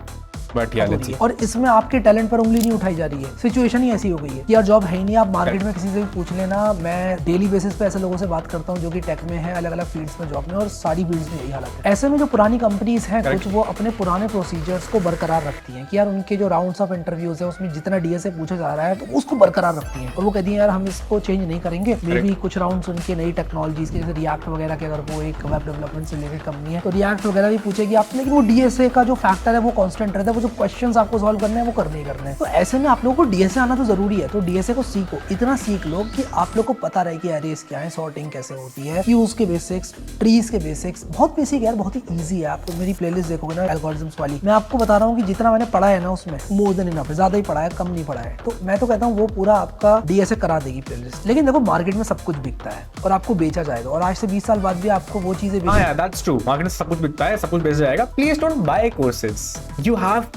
बट यार लेट्स सी। और इसमें आपके टैलेंट पर उंगली नहीं उठाई जा रही है, सिचुएशन ही ऐसी हो गई है कि यार जॉब है ही नहीं। आप मार्केट में किसी से भी पूछ लेना, मैं डेली बेसिस पे ऐसे लोगों से बात करता हूँ जो कि टेक में है, अलग अलग फील्ड्स में जॉब में, और सारी फील्ड्स में यही हालत है। ऐसे में जो पुरानी कंपनीज हैं कुछ, वो अपने पुराने प्रोसीजर्स को बरकरार रखती हैं कि यार उनके जो राउंड्स ऑफ इंटरव्यूज है उसमें जितना डीएसए पूछा जा रहा है तो उसको बरकरार रखती हैं, और वो कहती है यार हम इसको चेंज नहीं करेंगे। मे भी कुछ राउंड्स उनके नई टेक्नोलॉजीज के, जैसे रिएक्ट वगैरह के, अगर वो एक वेब डेवलपमेंट से रिलेटेड कंपनी है तो रिएक्ट वगैरह भी पूछेगी आपसे, लेकिन वो डीएसए का जो फैक्टर है वो कांस्टेंट रहता है, वो जो क्वेश्चंस आपको सॉल्व करने हैं वो करने ही करने हैं। तो ऐसे में आप लोगों को डीएसए आना तो जरूरी है, तो डीएसए को सीखो, इतना सीख लो कि आप लोग को पता रहे कि एरेस क्या है, सॉर्टिंग कैसे होती है, क्यूज के बेसिक्स, ट्रीज के बेसिक्स, बहुत बेसिक यार, बहुत ही इजी है। आप तो मेरी प्लेलिस्ट देखोगे ना एल्गोरिथम्स वाली, मैं आपको बता रहा हूँ कि जितना मैंने पढ़ा है ना उसमें मोर देन इनफ है, ज्यादा ही पढ़ा है, कम नहीं पढ़ा है। तो मैं तो कहता हूँ वो पूरा आपका डीएसए करा देगी प्लेलिस्ट। लेकिन देखो मार्केट में सब कुछ बिकता है और आपको बेचा जाएगा, और आज से 20 साल बाद भी आपको वो चीजें दैट्स ट्रू, मार्केट में सब कुछ बिकता है, सब कुछ बेचा जाएगा। Please don't buy courses, you have,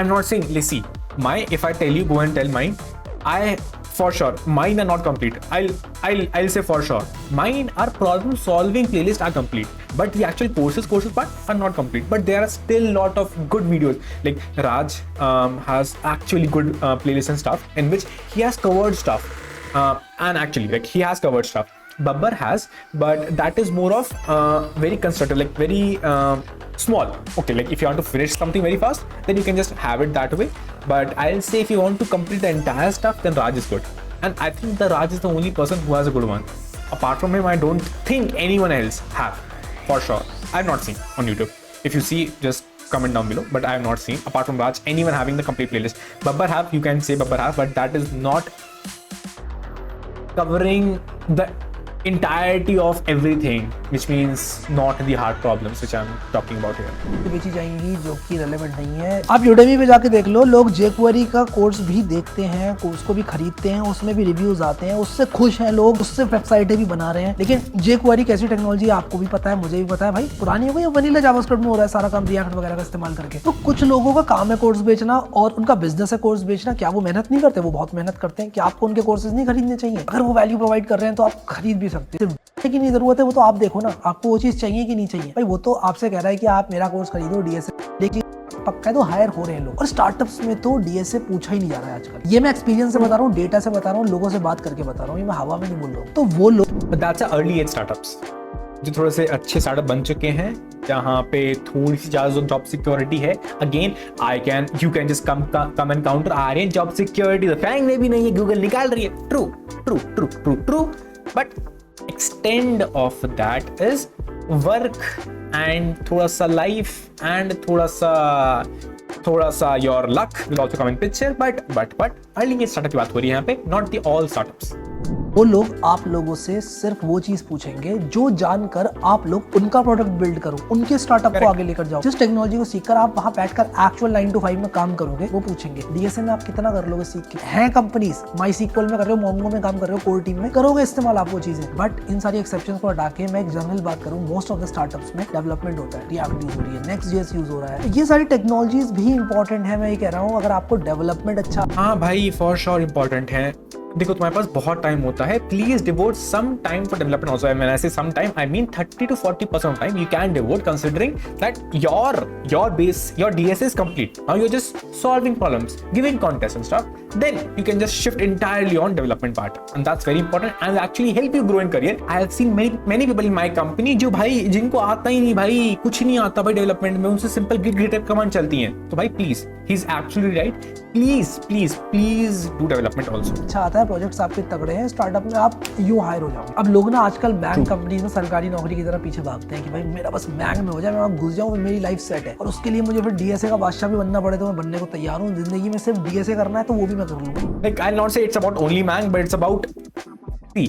I'm not saying, let's see, if I tell you, go and tell mine, for sure, mine are not complete. I'll say for sure, mine are problem solving playlist are complete, but the actual courses part are not complete. But there are still lot of good videos. Like Raj has actually good playlists and stuff in which he has covered stuff, and actually like he has covered stuff. Babbar has, but that is more of very constructive, like very small. Okay, like if you want to finish something very fast, then you can just have it that way. But I'll say if you want to complete the entire stuff, then Raj is good. And I think the Raj is the only person who has a good one. Apart from him, I don't think anyone else have, for sure. I've not seen on YouTube. If you see, just comment down below. But I have not seen, apart from Raj, anyone having the complete playlist. Babbar have, you can say Babbar have, but that is not covering the entirety of everything, which means not the hard problems which I'm talking about here. बेची जाएंगी जो कि relevant नहीं है। आप Udemy पे जाके देख लो, लोग jQuery का कोर्स भी देखते हैं, कोर्स को भी खरीदते हैं, उसमें भी रिव्यूज आते हैं, उससे खुश हैं लोग, उससे वेबसाइटें भी बना रहे हैं। लेकिन jQuery कैसी टेक्नोलॉजी आपको भी पता है, मुझे भी पता है भाई, पुरानी हो गई, वनीला जावास्क्रिप्ट में हो रहा है सारा काम, रिएक्ट वगैरह का इस्तेमाल करके। तो कुछ लोगों का काम है कोर्स बेचना और उनका बिजनेस है कोर्स बेचना। क्या वो मेहनत नहीं करते? वो बहुत मेहनत करते हैं। क्या आपको उनके कोर्सेज नहीं खरीदने चाहिए? अगर वो वैल्यू प्रोवाइड कर रहे हैं तो आप खरीद भी सकते हैं। की नहीं जरूरत है, वो तो आप देखो ना, आपको वो चीज चाहिए कि नहीं चाहिए। भाई वो तो आपसे कह रहा है कि आप मेरा कोर्स खरीदो डीएसए, लेकिन पक्का है तो हायर हो रहे हैं लोग। और स्टार्टअप्स में तो डीएसए पूछा ही नहीं जा रहा है आजकल। ये मैं एक्सपीरियंस से बता रहा हूँ, डेटा से बता रहा हूँ, लोगों से बात करके बता रहा हूँ, ये मैं हवा में नहीं बोल रहा हूँ। तो वो लोग, दैट्स अर्ली एज स्टार्टअप्स जो थोड़े से अच्छे स्टार्टअप बन चुके हैं, जहाँ पे थोड़ी सी ज्यादा जॉब सिक्योरिटी है। Again you can just come and counter, आ रहे हैं जॉब सिक्योरिटी तो बैंक में भी नहीं है, गूगल निकाल रही है। True, but extent of that is work and थोड़ा सा लाइफ एंड थोड़ा सा your luck will also come in picture. But early age startup की बात हो रही है यहाँ पे, नॉट द ऑल स्टार्टअप्स। वो लोग आप लोगों से सिर्फ वो चीज पूछेंगे जो जानकर आप लोग उनका प्रोडक्ट बिल्ड करो, उनके स्टार्टअप को आगे लेकर जाओ। जिस टेक्नोलॉजी को सीखकर आप वहां बैठकर एक्चुअल 9 to 5 में काम करोगे, वो पूछेंगे। डीएसए में आप कितना कर लोगे सीख के? हैं कंपनीज, MySQL में कर रहे हो, मोंगो में काम कर रहे हो, कोर टीम में करोगे इस्तेमाल आप वो चीजें। बट इन सारी एक्सेप्शंस को हटा के मैं एक जनरल बात करूं, मोस्ट ऑफ द स्टार्टअप्स में डेवलपमेंट होता है, रिएक्ट यूज हो रही है, Next.js यूज हो रहा है। ये सारी टेक्नोलॉजीज भी इंपॉर्टेंट है, मैं ये कह रहा हूँ। अगर आपको डेवलपमेंट अच्छा, हाँ भाई फॉर श्योर इंपॉर्टेंट है। देखो तुम्हारे पास बहुत टाइम होता है, please devote some time for development also. When I say some time, I mean 30 to 40% of time you can devote, considering that your base, your DSA is complete. Now you're just solving problems, giving contests and stuff. Then you can just shift entirely on development part, and that's very important and will actually help you grow in career. I have seen many people in my company जो भाई जिनको आता ही नहीं, भाई कुछ नहीं आता भाई डेवलपमेंट में, उनसे सिंपल git कमांड चलती हैं। तो भाई please, he is absolutely right, please do development also. अच्छा आता है, प्रोजेक्ट्स आपके तगड़े हैं, स्टार्टअप में आप यूं हायर हो जाओगे। अब लोग ना आजकल बैंक कंपनीज में सरकारी नौकरी की तरह पीछे भागते हैं कि भाई मेरा बस बैंक में हो जाए, मैं वहां घुस जाऊं, मेरी लाइफ सेट है। और उसके लिए मुझे फिर डीएसए का बादशाह भी बनना पड़े तो मैं बनने को तैयार हूँ। जिंदगी में सिर्फ डीएसए करना है तो वो भी मैं मैं कर लूंगा। Like I'll not say it's about only Mac, but it's about, see,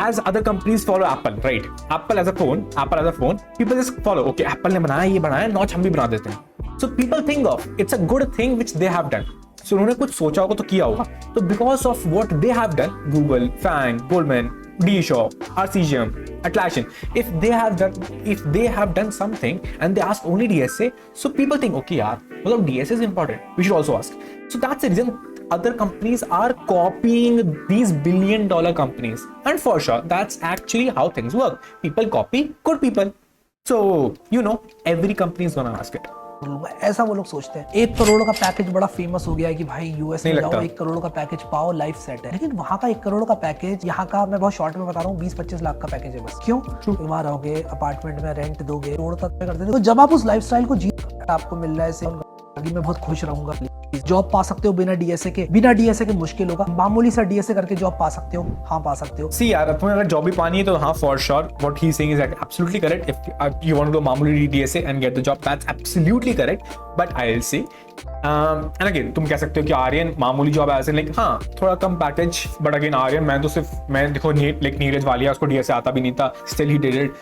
as other companies follow Apple, right? Apple as a phone, people just follow. Okay, Apple ने बनाया, ये बनाया, नॉच हम भी बना देते हैं. So people think of it's a good thing which they have done. So उन्होंने कुछ सोचा होगा तो किया होगा. तो because of what they have done, Google, Fang, Goldman, D Shaw, RCGM, Atlassian, if they have done something and they ask only DSA, so people think, okay yaar, मतलब DSA is important, we should also ask. So that's the reason other companies are copying these billion-dollar companies, and for sure that's actually how things work. People copy good people, so every company is gonna ask it. ऐसा वो लोग सोचते हैं। 1 करोड़ का package बड़ा famous हो गया है कि भाई यूएस में जाओ 1 करोड़ का पैकेज पाओ, लाइफ सेट है। लेकिन वहाँ का 1 करोड़ का पैकेज, यहाँ का मैं बहुत शॉर्ट में बता रहा हूँ 20-25 लाख का पैकेज है बस। क्यों? वहाँ रहोगे, अपार्टमेंट में रेंट दोगे, करोड़ तक पे करते थे। तो जब आप उस लाइफस्टाइल को जी आपको मिल रहा है, मैं बहुत खुश रहूंगा। जॉब पा सकते हो बिना डीएसए के मुश्किल होगा। मामूली सा डीएसए करके जॉब पा सकते हो, हाँ पा सकते हो। सी यार, तुम्हें अगर जॉब भी पानी है तो हाँ, for sure what he is saying is absolutely correct. If you want to do मामूली DSA and get the job, that's absolutely correct. But I will say and again तुम कह सकते हो कि आर्यन मामूली जॉब ऐसे लाइक हाँ थोड़ा कम पैकेज, बट अगेन आर्यन मैं देखो लाइक नीरज वालिया, उसको डीएसए आता भी नहीं था, still he did it.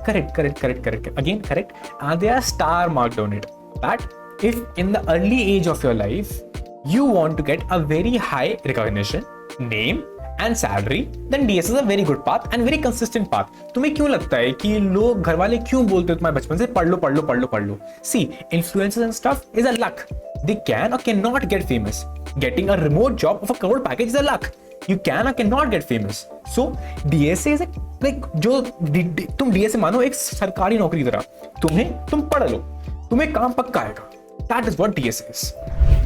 Correct again correct. They are star marked on it that if in the early age of your life you want to get a very high recognition, name and salary, then DS is a very good path and very consistent path. तुम्हें क्यों लगता है कि लोग घर वाले क्यों बोलते हो तुम्हारे बचपन से पढ़ लो? See, influencers and stuff is a luck. They can or cannot get famous. Getting a remote job of a crore package is a luck. You can or cannot get famous. So DSA is like जो तुम DSA मानो एक सरकारी नौकरी की तरह, तुम पढ़ लो, तुम्हें काम पक्का आएगा। That is what DSA is.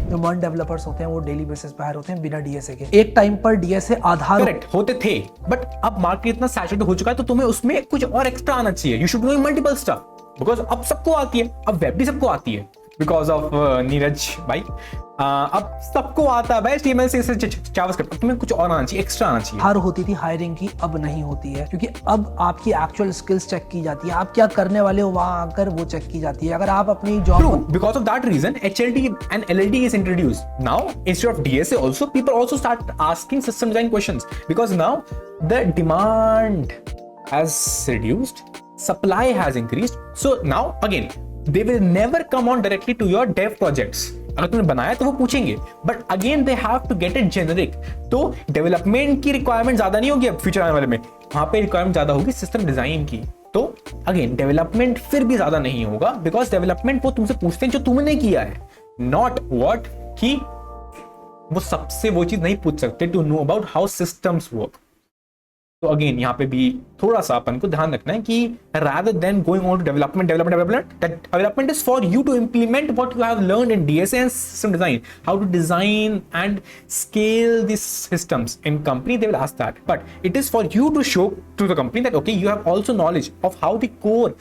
जो मन डेवलपर्स होते हैं वो डेली बेसिस पे हायर होते हैं बिना डीएसए के। एक टाइम पर डीएसए आधार करेक्ट होते थे, बट अब मार्केट इतना सैचुरेटेड हो चुका है तो तुम्हें उसमें कुछ और एक्स्ट्रा आना चाहिए। You should do multiple stuff, because अब सबको आती है, अब वेब भी सबको आती है बिकॉज ऑफ नीरज भाई। अब सबको आता है भाई HTML से जावास्क्रिप्ट, तुम्हें कुछ और आना चाहिए, एक्स्ट्रा आना चाहिए। हर होती थी हायरिंग की, अब नहीं होती है, क्योंकि अब आपकी एक्चुअल स्किल्स चेक की जाती है, आप क्या करने वाले हो वहां आकर वो चेक की जाती है। अगर आप अपनी job because of that reason HLD and LLD is introduced now instead of DSA. Also people also start asking system design questions because now the demand has reduced, supply has increased, so now again they will never come on directly to your dev projects. अगर तुमने बनाया तो वो पूछेंगे, but again they have to get it generic. तो development की requirement ज्यादा नहीं होगी अब फ्यूचर आने वाले में, वहां पे रिक्वायरमेंट ज्यादा होगी सिस्टम डिजाइन की। तो अगेन डेवलपमेंट फिर भी ज्यादा नहीं होगा, बिकॉज डेवलपमेंट वो तुमसे पूछते हैं जो तुमने किया है, नॉट व्हाट कि वो सबसे वो चीज नहीं पूछ सकते to know about how systems work. तो अगेन यहाँ पे भी थोड़ा सा अपन को ध्यान रखना है कि rather than going on to development, that development is for you to implement what you have learned in DSA and system design, how to design and scale these systems in company. They will ask that, but it is for you to show to the company that okay, you have also knowledge of how the core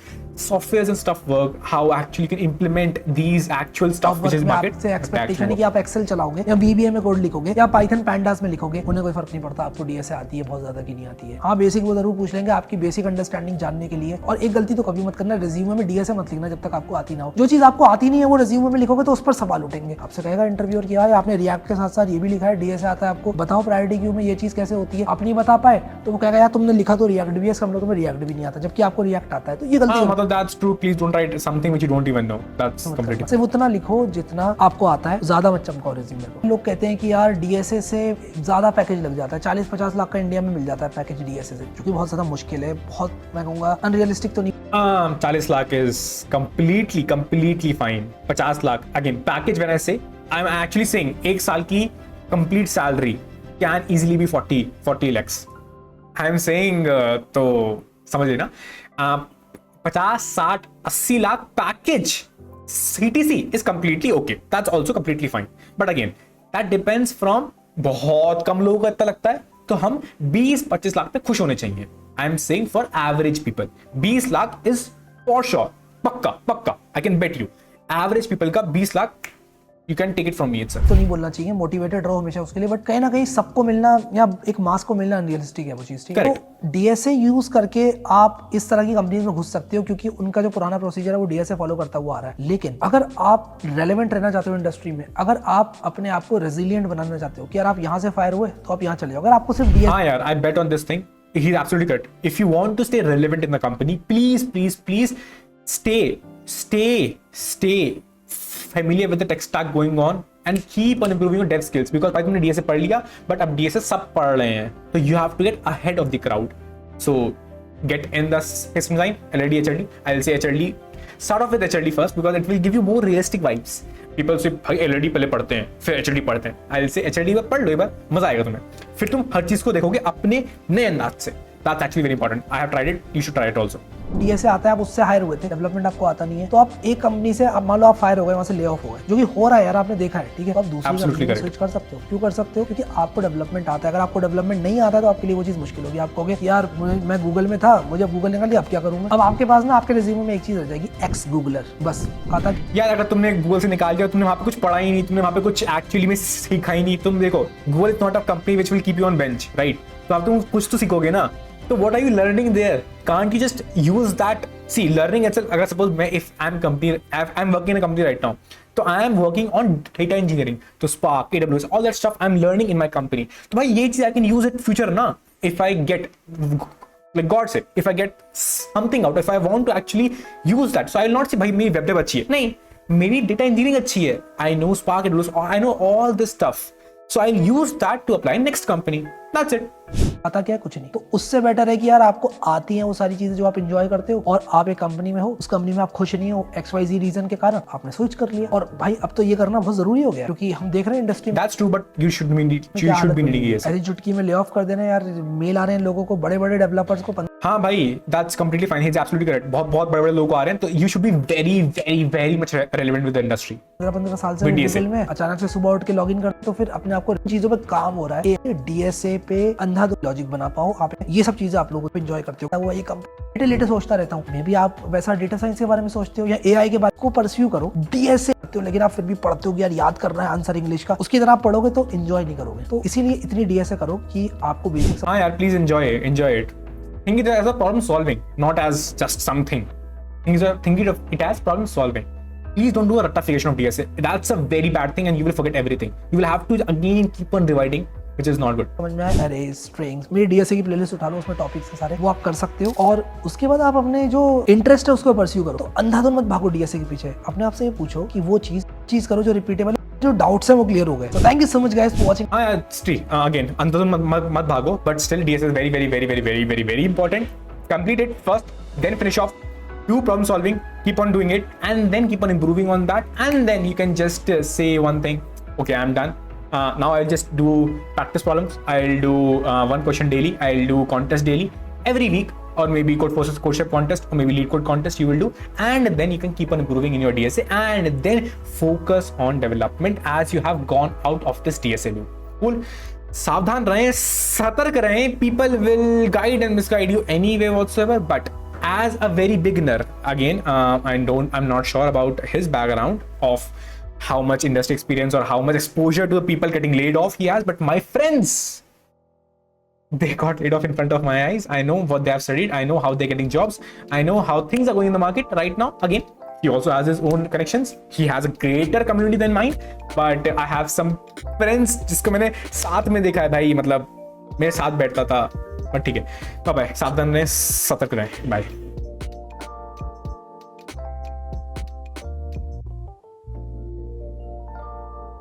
softwares and stuff work, how actually you can implement these actual stuff which is market. से expectation है कि आप Excel चलाओगे या VBA में code लिखोगे या Python pandas में लिखोगे, उन्हें कोई फर्क नहीं पड़ता आपको डीएसए आती है बहुत ज्यादा की नहीं आती है। हाँ बेसिक वो जरूर पूछ लेंगे आपकी बेसिक अंडरस्टैंडिंग जानने के लिए। और एक गलती तो कभी मत करना, रिज्यूमे में डीएसए मत लिखना जब तक आपको आती ना हो। जो चीज आपको आती नहीं है वो रिज्यूमे में लिखोगे तो उस पर सवाल उठेंगे। आपसे कहेगा इंटरव्यूअर कि आपने रिएक्ट के साथ साथ ये भी लिखा है, डीएसए आता है आपको, बताओ प्रायोरिटी क्यू में ये चीज कैसे होती है। आप नहीं बता पाए तो वो कहेगा यार तुमने लिखा तो रिएक्ट भी है, इसका मतलब तुम्हें रिएक्ट भी नहीं आता, जबकि आपको रिएक्ट आता है। तो ये गलती मतलब that's true, please don't write something which you don't even know. That's completely सिर्फ उतना लिखो जितना आपको आता है, ज्यादा मत चमकाओ रिज्यूमे को। लोग कहते हैं कि यार डीएसए से ज्यादा पैकेज लग जाता है, 40-50 लाख का इंडिया में मिल जाता है पैकेज डीएसए से, जो कि बहुत ज्यादा मुश्किल है, बहुत मैं कहूंगा अनरियलिस्टिक तो नहीं। 40 lakh is completely fine. 50 lakh again package when I say I'm actually saying एक साल की complete salary can easily be 40 lakhs. I'm saying तो समझ लेना 50, 60, 80 lakh package CTC is completely okay. That's also completely fine. But again, that depends from बहुत कम लोगों को इतना लगता है तो हम 20-25 लाख पे खुश होने चाहिए। I am saying for average people 20 lakh is for sure, पक्का I can bet you average people का 20 lakh You can take it from me itself. तो नहीं बोलना चाहिए, मोटिवेटेड रहो हमेशा उसके लिए, बट कहीं ना कहीं सबको मिलना या एक मास को मिलना अनरियलिस्टिक है वो चीज, ठीक है। तो डीएसए यूज करके आप इस तरह की कंपनीज में घुस सकते हो, क्योंकि उनका जो पुराना प्रोसीजर है वो डीएसए फॉलो करता हुआ आ रहा है। लेकिन अगर आप रेलेवेंट रहना चाहते हो इंडस्ट्री में, अगर आप अपने आप को रेजिलियंट बनाना चाहते हो कि यार आप यहाँ से फायर हुए तो आप यहाँ चले जाओ, अगर आपको सिर्फ डीएसए, हाँ यार, I bet on this thing. He's absolutely correct. If you want to stay relevant in the company, please stay familiar with the tech stack going on and keep on improving your dev skills, because भाई तुमने DSA पढ़ लिया but अब DSA सब पढ़ रहे हैं, तो you have to get ahead of the crowd. So get in the system design, LLD, HLD. I'll say HLD. Start off with HLD first because it will give you more realistic vibes. People say भाई LLD पहले पढ़ते हैं फिर HLD पढ़ते हैं. I'll say HLD पढ़ लो एक बार, मजा आएगा तुम्हें. फिर तुम हर चीज को देखोगे अपने नए अंदाज से. That's actually very important. I have tried it. You should try it also. DSA आता है, आप उससे हायर हुए थे, डेवलपमेंट आपको आता नहीं है, तो आप एक कंपनी से, अब मान लो आप फायर हो गए, वहां से ले ऑफ हो गए, जो कि हो रहा है यार, आपने देखा है, ठीक है, तो आप दूसरी कंपनी में स्विच कर सकते हो। क्यों कर सकते हो? क्योंकि आपको डेवलपमेंट आता है। अगर आपको डेवलपमेंट नहीं आता है तो आपके लिए वो चीज मुश्किल होगी। आप कहोगे यार मैं गूगल में था, मुझे गूगल निकाल लिया, अब क्या करूँ? अब आपके पास ना आपके रिज्यूमे में एक चीज रह जाएगी, एक्स गूगलर, बस खाता। यार अगर तुमने गूगल से निकाल दिया, तुमने वहां पे कुछ पढ़ा ही नहीं, तुमने वहां पे कुछ एक्चुअली में सीखा ही नहीं। तुम देखो, Google is not a company which will keep you on bench, right? तो अब तुम कुछ तो सीखोगे ना। तो what are you learning there? Can't you just use that? See, learning itself, अगर suppose मैं if I'm working in a company right now, तो I am working on data engineering, तो Spark, AWS, all that stuff I'm learning in my company. तो भाई ये चीज I can use it future ना, if I get, like God said, if I get something out, if I want to actually use that, so I will not say भाई मेरी web dev अच्छी है, नहीं, मेरी data engineering अच्छी है, I know Spark, AWS, I know all this stuff, so I'll use that to apply next company. That's it. आता क्या है? कुछ नहीं। तो उससे बेटर है कि यार आपको आती हैं वो सारी चीजें जो आप एंजॉय करते हो, और आप एक कंपनी में हो, उस कंपनी में आप खुश नहीं हो, XYZ रीजन के कारण आपने स्विच कर लिया। और भाई अब तो ये करना बहुत जरूरी हो गया, क्योंकि हम देख रहे हैं इंडस्ट्री में। That's true, but you should be needing it. ऐसी चुटकी में ले ऑफ कर देना यार, मेल आ रहे हैं लोगों को, बड़े बड़े डेवलपर्स को। हाँ भाई, that's completely fine. He's absolutely correct. बहुत बड़े लोग आ रहे हैं, तो you should be very much relevant with the industry. 15 साल से गूगल में अचानक से सुबह उठ के लॉगिन करते, तो फिर अपने आप को चीजों पे काम हो रहा है। डीएसए पे अंधाधुंध लॉजिक बना पाओ आप, ये सब चीजें आप लोगों को एंजॉय करते हो। वो ये लेटे सोचता रहता हूँ, मे भी आप वैसा डेटा साइंस के बारे में सोचते हो या एआई के बारे को परस्यू करो, डीएसए करते हो, लेकिन आप फिर भी पढ़ते हो कि यार याद करना है आंसर इंग्लिश का, उसकी तरह आप पढ़ोगे तो एंजॉय नहीं करोगे। तो इसीलिए इतनी डीएसए करो कि आपको बेसिक। हाँ यार, please enjoy it. Think it as a problem solving, not as just something. Think it as problem solving. Please don't do a rectification of DSA. That's a very bad thing and you will forget everything. You will have to again keep on dividing, which is not good. समझ में आया? अरे strings, मेरी DSA की playlist उठा लो, उसमें topics हैं सारे, वो आप कर सकते हो। और उसके बाद आप अपने जो इंटरेस्ट है उसको परस्यू करो। तो अंधाधुंध मत भागो डीएसए के पीछे, अपने आप से ये पूछो कि वो चीज करो जो रिपीटेबल, जो डाउट्स हैं वो क्लियर हो गए। So thank you so much guys for watching. हाँ यार, again, अंधाधुंध मत भागो, but still DSA is very important. Complete it first, then finish off. Do problem solving, keep on doing it, and then keep on improving on that, and then you can just say one thing, okay, I'm done. Now I'll just do practice problems. I'll do one question daily. I'll do contest daily every week, or maybe code forces code contest, or maybe lead code contest you will do, and then you can keep on improving in your DSA, and then focus on development as you have gone out of this DSA loop. Cool. सावधान रहें, सतर्क रहें. People will guide and misguide you anyway whatsoever, but as a very beginner, again, I'm not sure about his background of how much industry experience or how much exposure to the people getting laid off he has, but my friends, they got laid off in front of my eyes. I know what they have studied. I know how they're getting jobs. I know how things are going in the market right now. Again, he also has his own connections. He has a greater community than mine, but I have some friends जिसको मैंने साथ में देखा है भाई, मतलब मेरे साथ बैठता था। पर ठीक है, बाय, सावधान रहें, सतर्क रहें, बाय।